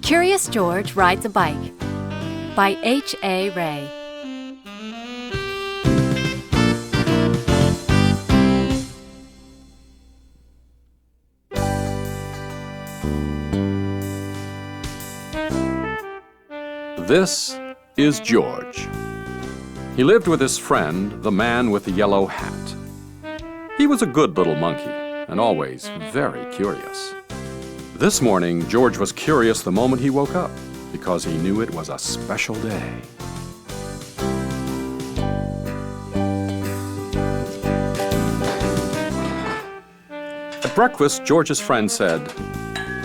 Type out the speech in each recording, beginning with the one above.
Curious George Rides a Bike by H.A. Rey. This is George. He lived with his friend, the man with the yellow hat. He was a good little monkey and always very curious. This morning, George was curious the moment he woke up because he knew it was a special day. At breakfast, George's friend said,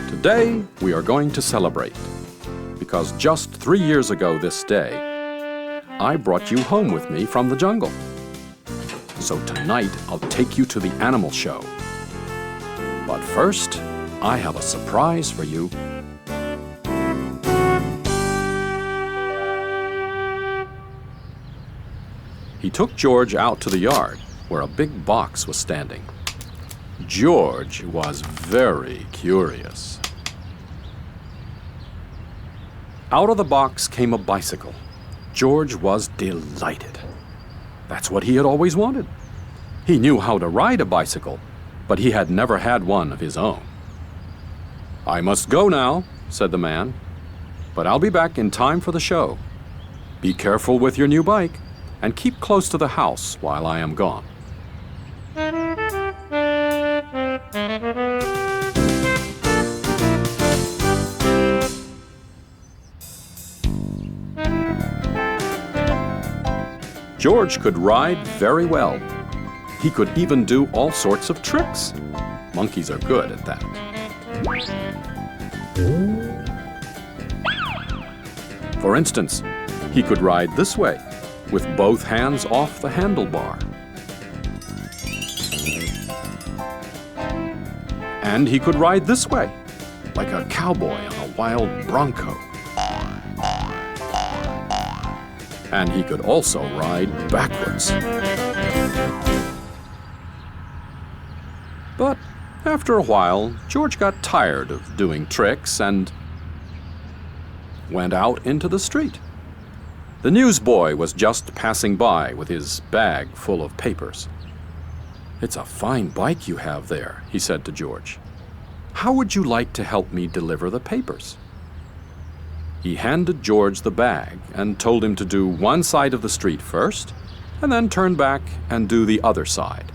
"Today we are going to celebrate because just 3 years ago this day, I brought you home with me from the jungle. So tonight I'll take you to the animal show. But first, I have a surprise for you." He took George out to the yard where a big box was standing. George was very curious. Out of the box came a bicycle. George was delighted. That's what he had always wanted. He knew how to ride a bicycle, but he had never had one of his own. "I must go now," said the man, "but I'll be back in time for the show. Be careful with your new bike and keep close to the house while I am gone." George could ride very well. He could even do all sorts of tricks. Monkeys are good at that. For instance, he could ride this way, with both hands off the handlebar. And he could ride this way, like a cowboy on a wild bronco. And he could also ride backwards. But after a while, George got tired of doing tricks and went out into the street. The newsboy was just passing by with his bag full of papers. "It's a fine bike you have there," he said to George. "How would you like to help me deliver the papers?" He handed George the bag and told him to do one side of the street first, and then turn back and do the other side.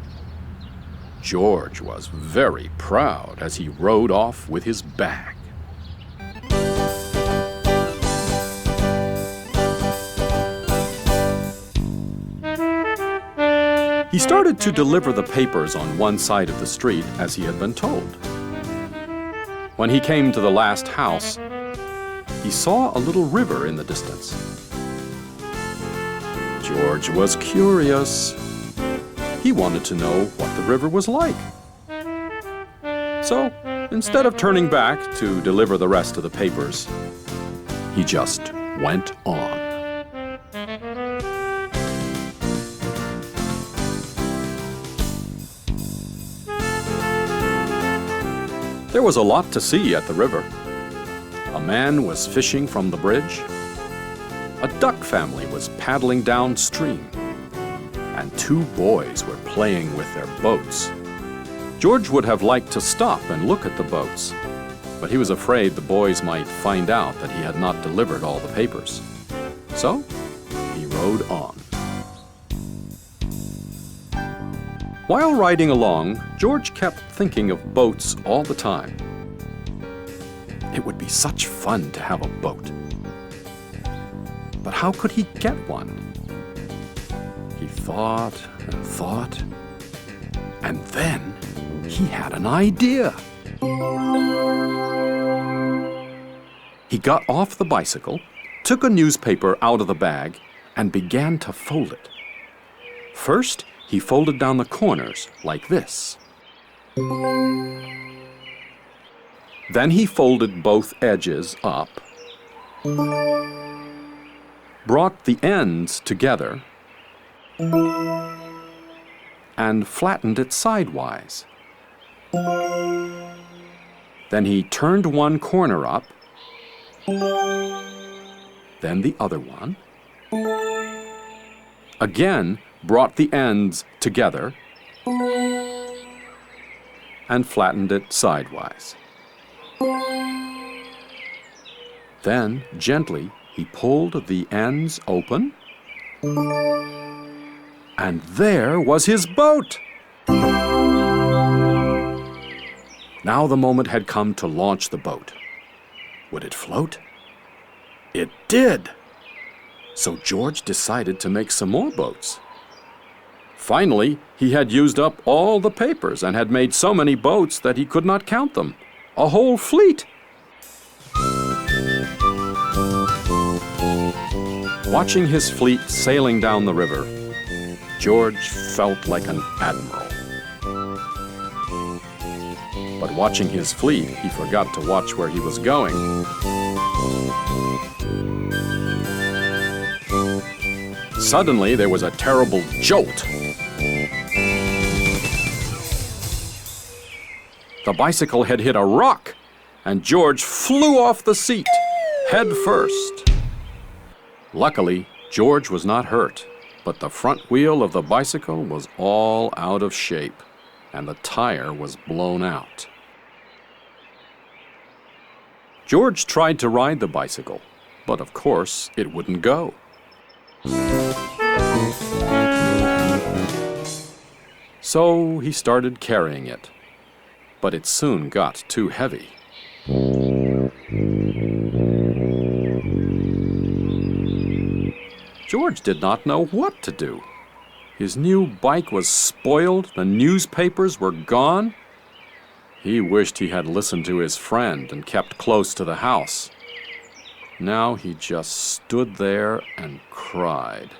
George was very proud as he rode off with his bag. He started to deliver the papers on one side of the street as he had been told. When he came to the last house, he saw a little river in the distance. George was curious. He wanted to know what the river was like. So, instead of turning back to deliver the rest of the papers, he just went on. There was a lot to see at the river. A man was fishing from the bridge. A duck family was paddling downstream. And 2 boys were playing with their boats. George would have liked to stop and look at the boats, but he was afraid the boys might find out that he had not delivered all the papers. So, he rode on. While riding along, George kept thinking of boats all the time. It would be such fun to have a boat. But how could he get one? He thought and thought, and then he had an idea. He got off the bicycle, took a newspaper out of the bag, and began to fold it. First, he folded down the corners like this. Then he folded both edges up, brought the ends together, and flattened it sidewise. Then he turned one corner up Then the other one. Again brought the ends together and flattened it sidewise. Then, gently, he pulled the ends open, and there was his boat! Now the moment had come to launch the boat. Would it float? It did! So George decided to make some more boats. Finally, he had used up all the papers and had made so many boats that he could not count them. A whole fleet! Watching his fleet sailing down the river, George felt like an admiral. But watching his fleet, he forgot to watch where he was going. Suddenly, there was a terrible jolt. The bicycle had hit a rock, and George flew off the seat, head first. Luckily, George was not hurt, but the front wheel of the bicycle was all out of shape, and the tire was blown out. George tried to ride the bicycle, but of course it wouldn't go. So he started carrying it, but it soon got too heavy. George did not know what to do. His new bike was spoiled, the newspapers were gone. He wished he had listened to his friend and kept close to the house. Now he just stood there and cried.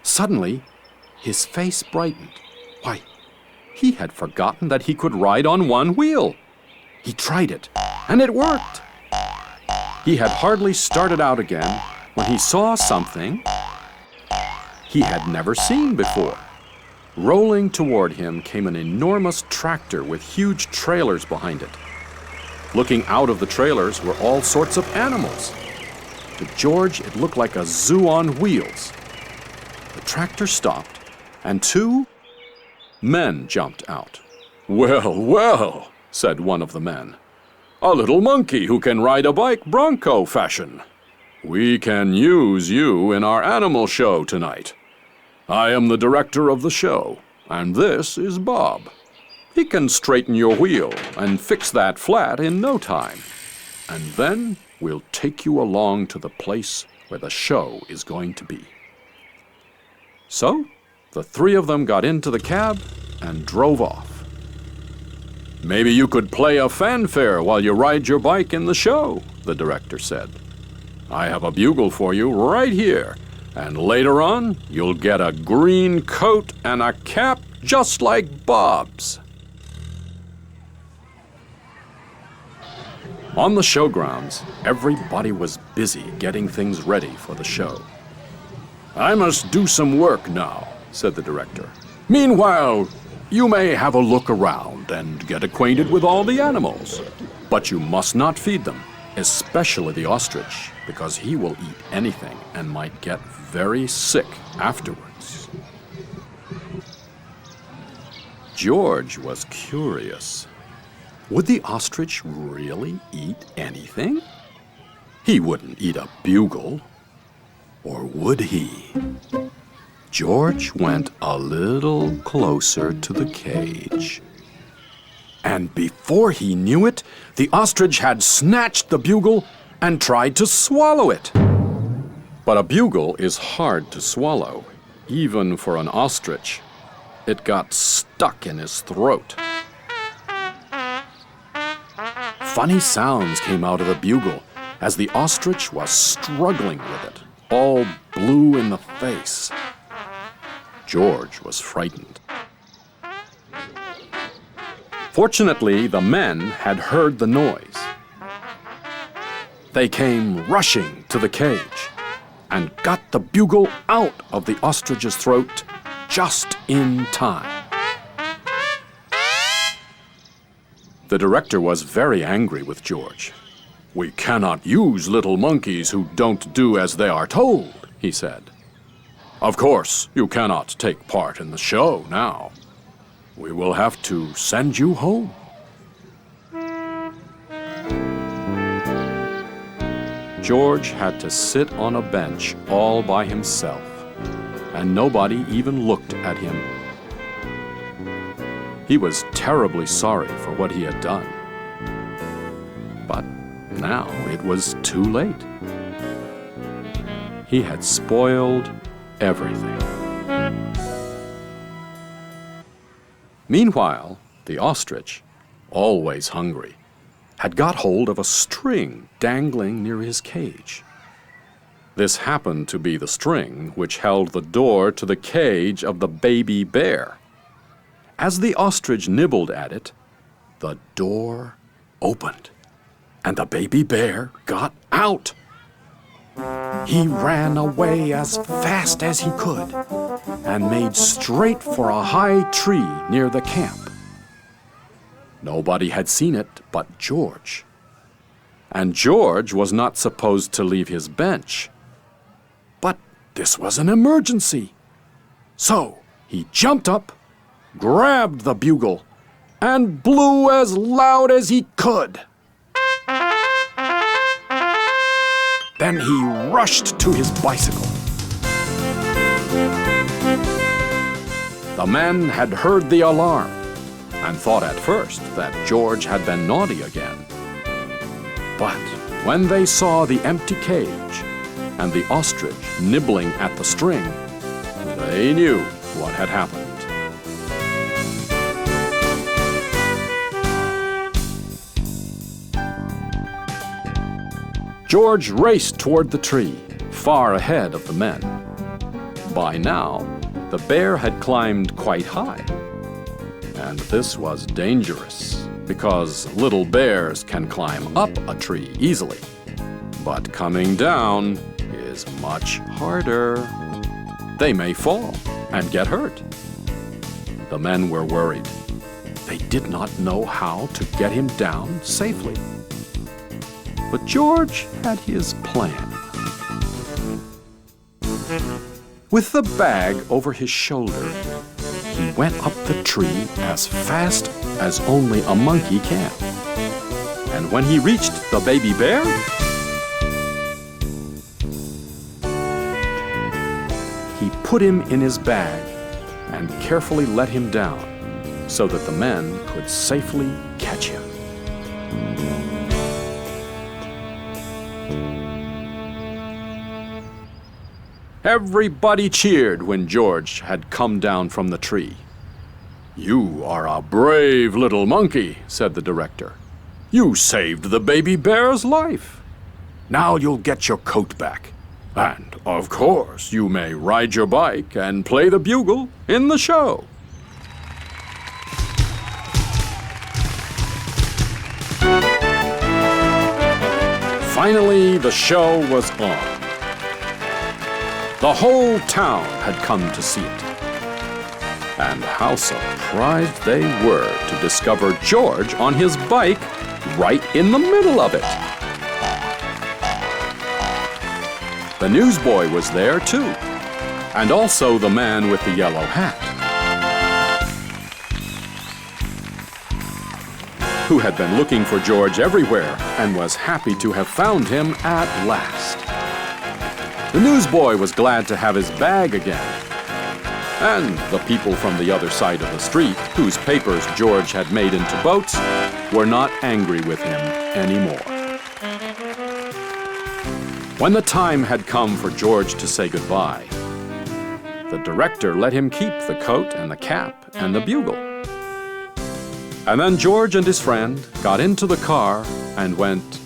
Suddenly, his face brightened. Why, he had forgotten that he could ride on one wheel. He tried it, and it worked. He had hardly started out again when he saw something he had never seen before. Rolling toward him came an enormous tractor with huge trailers behind it. Looking out of the trailers were all sorts of animals. To George, it looked like a zoo on wheels. The tractor stopped, and two men jumped out. "Well, well," said one of the men. "A little monkey who can ride a bike bronco fashion. We can use you in our animal show tonight. I am the director of the show, and this is Bob. He can straighten your wheel and fix that flat in no time. And then we'll take you along to the place where the show is going to be." So, the three of them got into the cab and drove off. "Maybe you could play a fanfare while you ride your bike in the show," the director said. "I have a bugle for you right here, and later on you'll get a green coat and a cap just like Bob's." On the showgrounds, everybody was busy getting things ready for the show. "I must do some work now," said the director. "Meanwhile, you may have a look around and get acquainted with all the animals. But you must not feed them, especially the ostrich, because he will eat anything and might get very sick afterwards." George was curious. Would the ostrich really eat anything? He wouldn't eat a bugle. Or would he? George went a little closer to the cage. And before he knew it, the ostrich had snatched the bugle and tried to swallow it. But a bugle is hard to swallow, even for an ostrich. It got stuck in his throat. Funny sounds came out of the bugle as the ostrich was struggling with it, all blue in the face. George was frightened. Fortunately, the men had heard the noise. They came rushing to the cage and got the bugle out of the ostrich's throat just in time. The director was very angry with George. "We cannot use little monkeys who don't do as they are told," he said. "Of course, you cannot take part in the show now. We will have to send you home." George had to sit on a bench all by himself, and nobody even looked at him. He was terribly sorry for what he had done. But now it was too late. He had spoiled everything. Meanwhile, the ostrich, always hungry, had got hold of a string dangling near his cage. This happened to be the string which held the door to the cage of the baby bear. As the ostrich nibbled at it, the door opened, and the baby bear got out. He ran away as fast as he could and made straight for a high tree near the camp. Nobody had seen it but George. And George was not supposed to leave his bench. But this was an emergency. So he jumped up, grabbed the bugle, and blew as loud as he could. Then he rushed to his bicycle. The men had heard the alarm and thought at first that George had been naughty again. But when they saw the empty cage and the ostrich nibbling at the string, they knew what had happened. George raced toward the tree, far ahead of the men. By now, the bear had climbed quite high. And this was dangerous, because little bears can climb up a tree easily. But coming down is much harder. They may fall and get hurt. The men were worried. They did not know how to get him down safely. But George had his plan. With the bag over his shoulder, he went up the tree as fast as only a monkey can. And when he reached the baby bear, he put him in his bag and carefully let him down so that the men could safely catch him. Everybody cheered when George had come down from the tree. "You are a brave little monkey," said the director. "You saved the baby bear's life. Now you'll get your coat back. And, of course, you may ride your bike and play the bugle in the show." Finally, the show was on. The whole town had come to see it. And how surprised they were to discover George on his bike right in the middle of it. The newsboy was there too, and also the man with the yellow hat, who had been looking for George everywhere and was happy to have found him at last. The newsboy was glad to have his bag again. And the people from the other side of the street, whose papers George had made into boats, were not angry with him anymore. When the time had come for George to say goodbye, the director let him keep the coat and the cap and the bugle. And then George and his friend got into the car and went